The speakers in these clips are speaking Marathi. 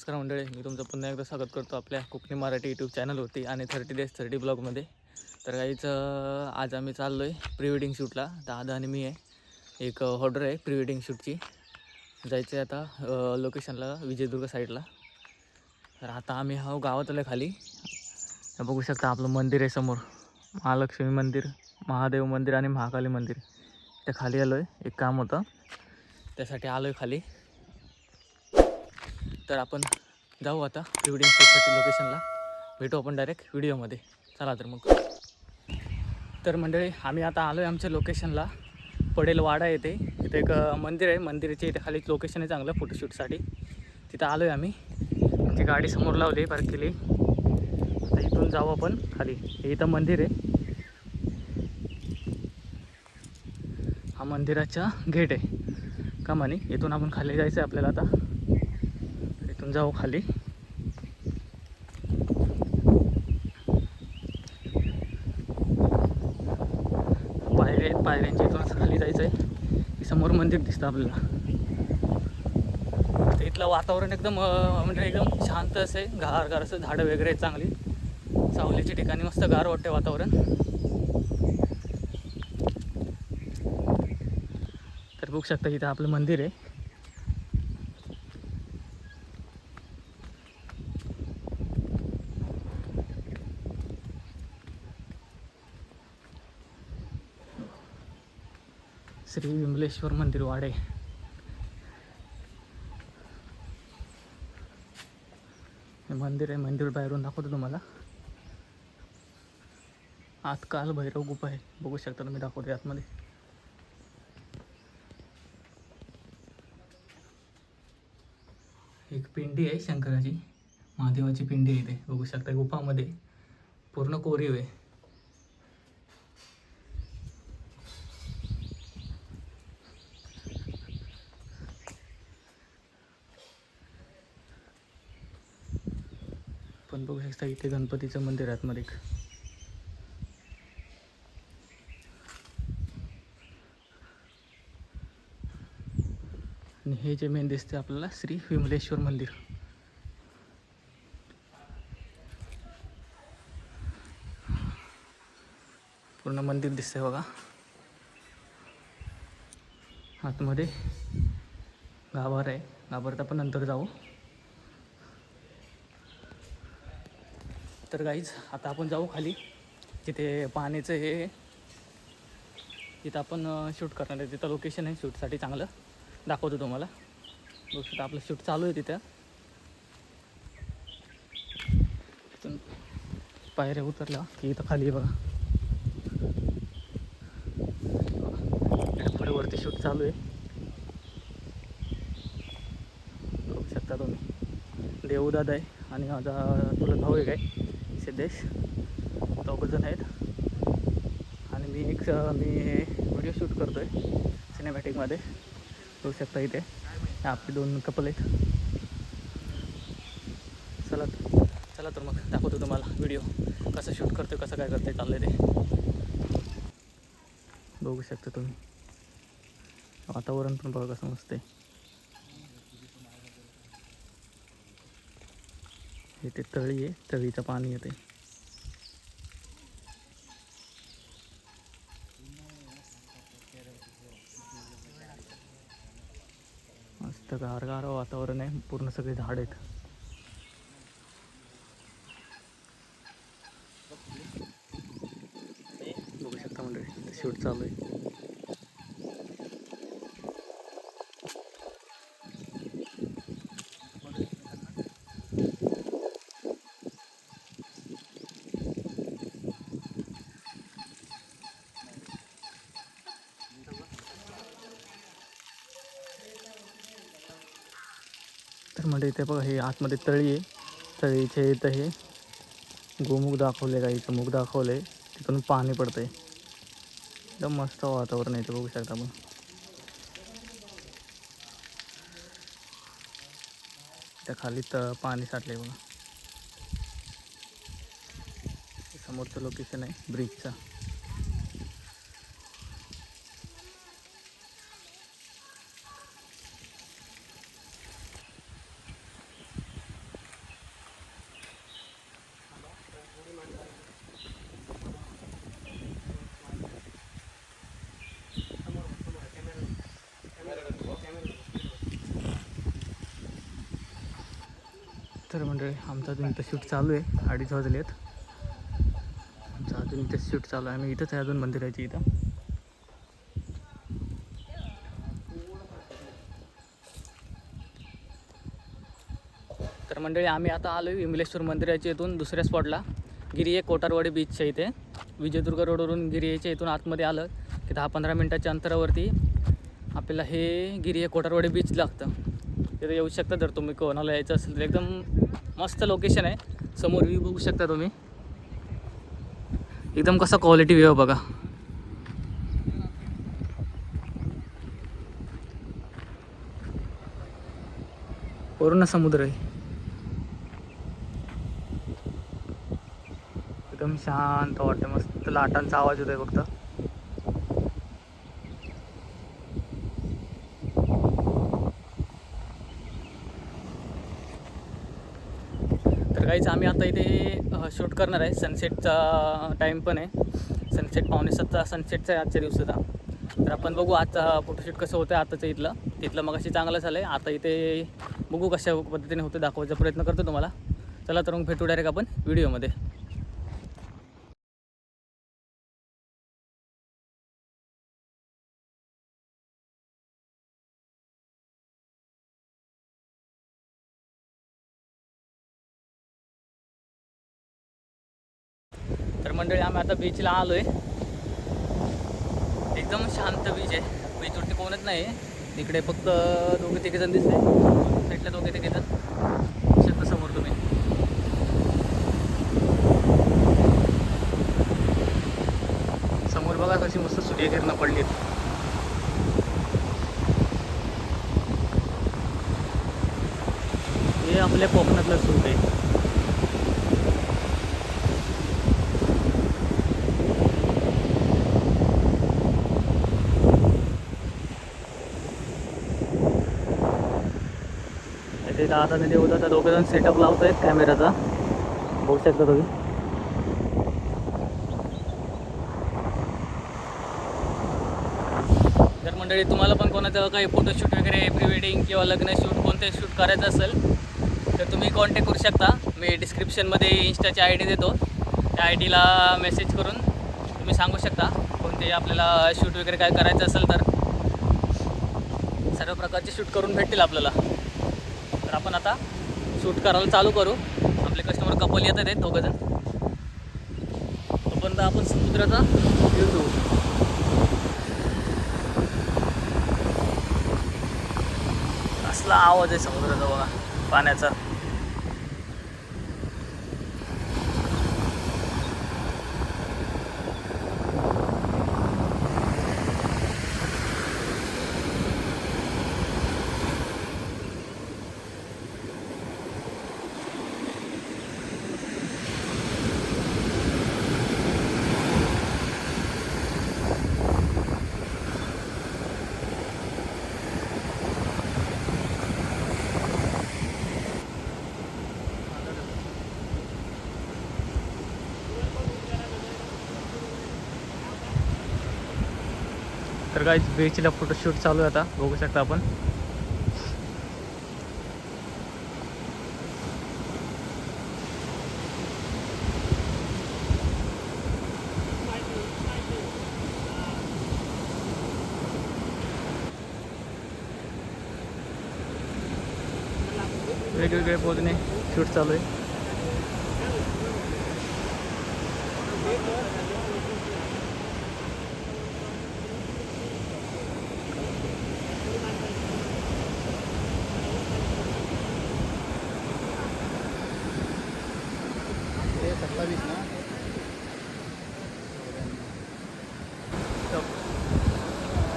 नमस्कार मंडळी, मी तुमचं पुन्हा एकदा स्वागत करतो आपल्या कोकणी मराठी यूट्यूब चॅनलवरती आणि 30 days 30 ब्लॉगमध्ये. तर काहीच आज आम्ही चाललो आहे प्री वेडिंग शूटला. दादा आणि मी आहे. एक ऑर्डर आहे प्री वेडिंग शूटची. जायचं आहे आता लोकेशनला विजयदुर्ग साईडला. तर आता आम्ही गावात आलो खाली. बघू शकता आपलं मंदिर आहे समोर, महालक्ष्मी मंदिर, महादेव मंदिर आणि महाकाली मंदिर. इथं खाली आलो आहे, एक काम होतं त्यासाठी आलो आहे खाली. तर आपण जाऊ आता प्री वेडिंग शूटसाठी लोकेशनला. भेटू आपण डायरेक्ट व्हिडिओमध्ये. चला तर मग. तर मंडळी आम्ही आता आलो आहे आमच्या लोकेशनला. पडेल वाडा येते. इथे एक मंदिर आहे, मंदिराच्या इथे खाली लोकेशन आहे चांगलं फोटोशूटसाठी. तिथं आलो आहे आम्ही. आमची गाडी समोर लावली, पार्क केली. आता इथून जाऊ आपण खाली. हे इथं मंदिर आहे, हा मंदिराचा गेट आहे का म्हणे. इथून आपण खाली जायचं आहे आपल्याला. आता इथून जाऊ खाली. पायऱ्या आहेत, पायऱ्यांच्या इथूनच खाली जायचं आहे. समोर मंदिर दिसतं आपल्याला. तर इथलं वातावरण एकदम म्हणजे एकदम शांत असे, गार असं, झाडं वगैरे आहेत चांगली, सावलीच्या ठिकाणी मस्त गार वाटते वातावरण. तर बघू शकता इथं आपलं मंदिर आहे. श्री विमलेश्वर मंदिर वाडे. हे मंदिर आहे, मंदिर बाहेरून दाखवतो तुम्हाला. आत काल भैरव गुफा आहे, बघू शकता तुम्ही, दाखवते आतमध्ये. एक पिंडी आहे शंकराची, महादेवाची पिंडी आहे इथे, बघू शकता. गुफामध्ये पूर्ण कोरीव आहे. पण बघू शकता इथे गणपतीचं मंदिर आहे आतमध्ये. आणि हे जे मेन दिसते आपल्याला श्री विमलेश्वर मंदिर. पूर्ण मंदिर दिसतंय बघा. आतमध्ये गाभार आहे, गाभारात आपण नंतर जाऊ. तर गाईज आता आपण जाऊ खाली. तिथे पाण्याचं हे, तिथं आपण शूट करणार आहे. तिथं लोकेशन आहे शूटसाठी चांगलं, दाखवतो तुम्हाला. बघू शकता आपलं शूट चालू आहे तिथं. तिथून पायऱ्या उतरल्या की इथं खाली बघा, पुढे वरती शूट चालू आहे. बघू शकता तुम्ही. देवदादा आहे आणि माझा तुला भाऊ एक आहे सिद्धेश, दोघंजण आहेत. आणि मी व्हिडिओ शूट करतो आहे सिनेमॅटिकमध्ये. बघू शकता इथे आपले 2 कपल आहेत. चला तर मग दाखवतो तुम्हाला व्हिडिओ कसं शूट करतो, कसं काय करते चाललं आहे ते. बघू शकता तुम्ही, वातावरण पण बघा कसं मस्त आहे. इथे तळी आहे, तळीचं पाणी येते. मस्त गारगार वातावरण आहे, पूर्ण सगळे झाड आहेत. बघू शकता मंडळी, शूट चालू आहे. तर म्हणजे इथे बघा, हे आतमध्ये तळी आहे. तळीचे इथं हे गोमुख दाखवले, गाईचं मुख दाखवले, तिथून पाणी पडतंय. एकदम मस्त वातावरण आहे ते, बघू शकता आपण. त्या खाली पाणी साठले बघा. समोरचं लोकेशन आहे ब्रिजचा. तर मंडळी आमचा अजून इथं शूट चालू आहे, 2:30 वाजले आहेत. आमचं अजून इथं शूट चालू आहे. आम्ही इथंच आहे अजून मंदिराची इथं. तर मंडळी आम्ही आता आलो आहे विमलेश्वर मंदिराच्या इथून दुसऱ्या स्पॉटला. गिरी आहे कोटारवाडी बीचच्या इथे. विजयदुर्ग रोडवरून गिरी यायच्या इथून आतमध्ये आलं की 10-15 मिनटाच्या अंतरावरती आपल्याला हे गिरी आहे कोटारवाडी बीच लागतं. तिथे येऊ शकता जर तुम्ही कोणाला यायचं असेल तर. एकदम मस्त लोकेशन आहे. समोर व्ह्यू बघू शकता तुम्ही. एकदम कसा क्वालिटी व्ह्यू बघा. पूर्ण समुद्र आहे. एकदम शांत वाटतं. मस्त लाटांचा आवाज येतोय फक्त. तर काहीच आम्ही आता इथे शूट करणार आहे. सनसेटचा टाईम पण आहे. सनसेट 6:45 सनसेटचा आहे आजच्या दिवसाचा. तर आपण बघू आजचा फोटोशूट कसं होतं आताचं तिथलं मग अशी चांगलं झालं आहे. आता इथे बघू कशा पद्धतीने होतं दाखवायचा प्रयत्न करतो तुम्हाला. चला तर मग भेटू डायरेक्ट आपण व्हिडिओमध्ये. तर मंडळी आम्ही आता बीचला आलो आहे. एकदम शांत बीच आहे. बीचवरती कोणच नाही आहे. इकडे फक्त 2-3 जण दिसते. साईडला 2-3 जण शकता समोर तुम्ही. समोर बघा कशी मस्त सूर्यकिरणं पडलीत. हे आपल्या कोकणातलं सूट आहे. ते दादा ते होता 2 जण सेटअप लावत आहेत कॅमेराचा. बघू शकता तुम्ही. तर मंडळी तुम्हाला पण कोणाचं काही फोटोशूट वगैरे प्री वेडिंग किंवा लग्न शूट कोणते शूट करायचं असेल तर तुम्ही कॉन्टॅक्ट करू शकता. मी डिस्क्रिप्शनमध्ये इंस्टाची ID देतो. त्या IDला मेसेज करून तुम्ही सांगू शकता कोणते आपल्याला शूट वगैरे काय करायचं असेल तर सर्व प्रकारचे शूट करून भेटतील आपल्याला. तर आपण आता शूट करायला चालू करू. आपले कस्टमर कपल येतात आहेत 2 जण. तोपर्यंत आपण समुद्राचा व्ह्यू घेऊ. कसला आवाज आहे समुद्राचा बघा पाण्याचा. तर काही बीचला फोटोशूट चालू आहे आता. बघू शकता आपण. वेगवेगळे पोजने शूट चालू आहे.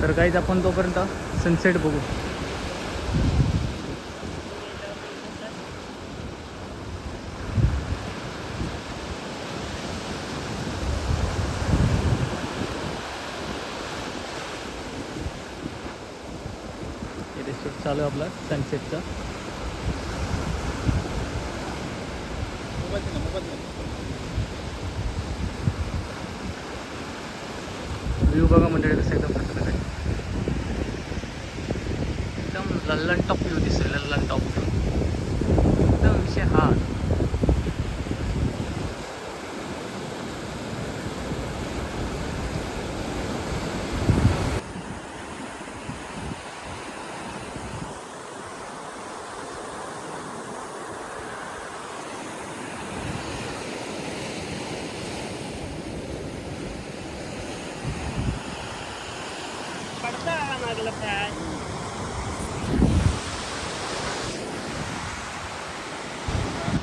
तर काहीच आपण तोपर्यंत सनसेट बघू. इथे शूट चालू आहे आपला सनसेटचा. व्ह्यू बघा मंडळी कसं एकदम खतरनाक आहे. एकदम लल्लन टॉप व्ह्यू दिसेल. लल्लन टॉप एकदम विषय हा.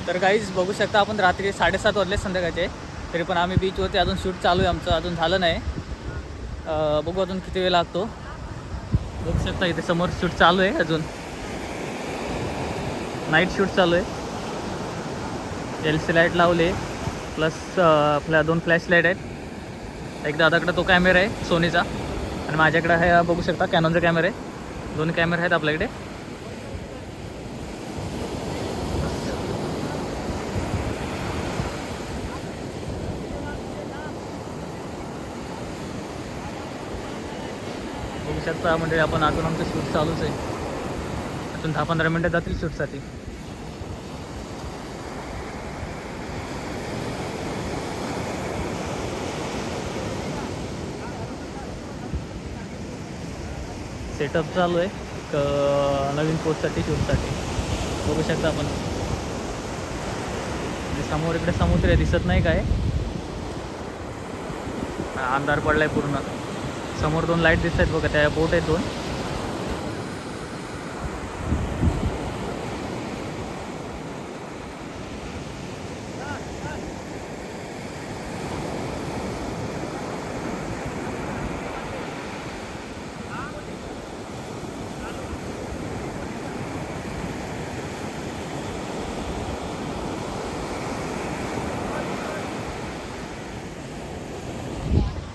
तर काहीच बघू शकता आपण रात्री 7:30 वाजले संध्याकाळचे, तरी पण आम्ही बीचवरती अजून शूट चालू आहे आमचं, अजून झालं नाही. बघू अजून किती वेळ लागतो. बघू शकता इथे समोर शूट चालू आहे, अजून नाईट शूट चालू आहे. LC लाईट लावले, प्लस आपल्या 2 फ्लॅश लाईट आहेत. एक दादाकडे तो कॅमेरा आहे सोनीचा, आणि माझ्याकडे आहे बघू शकता कॅनॉनचा कॅमेरा आहे. 2 कॅमेरे आहेत आपल्याकडे. बघू शकता म्हणजे आपण अजून आमचं शूट चालूच आहे. अजून 10-15 मिनटं जातील शूटसाठी. सेटअप चालू आहे एक नवीन पोस्टसाठी शूटसाठी. बघू शकता आपण समोर इकडे समुद्र दिसत नाही काय, अंधार पडलाय पूर्ण. समोर 2 लाईट दिसत आहेत बघा, त्या बोट आहेत 2.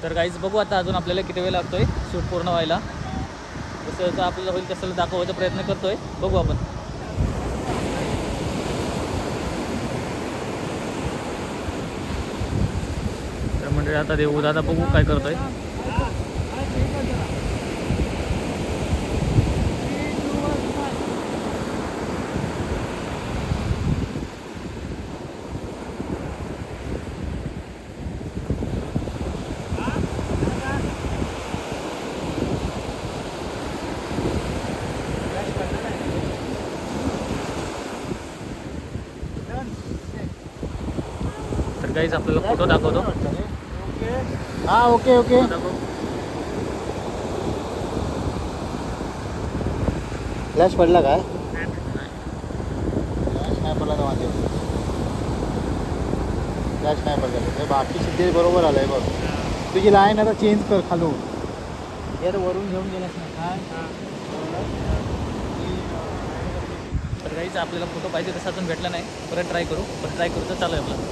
तर काहीच बघू आता अजून आपल्याला किती वेळ लागतोय शूट पूर्ण व्हायला. जसं जसं आपल्याला होईल तसं दाखवायचा प्रयत्न करतोय. बघू आपण. तर म्हणजे आता देऊ दादा, बघू काय करतोय. तर काहीच आपल्याला फोटो दाखवतो. हां ओके ओके. फ्लॅश पडला काय? फ्लॅश नाही पडला तर माझे. फ्लॅश नाही पडला ते बाकी सिद्धे बरोबर आलं आहे बघ. तुझी लाईन आता चेंज कर खालून. हे तर वरून घेऊन गेलास ना काय. तर काहीच आपल्याला फोटो पाहिजे तसा अजून भेटला नाही. परत ट्राय करू तर चालू आहे आपला.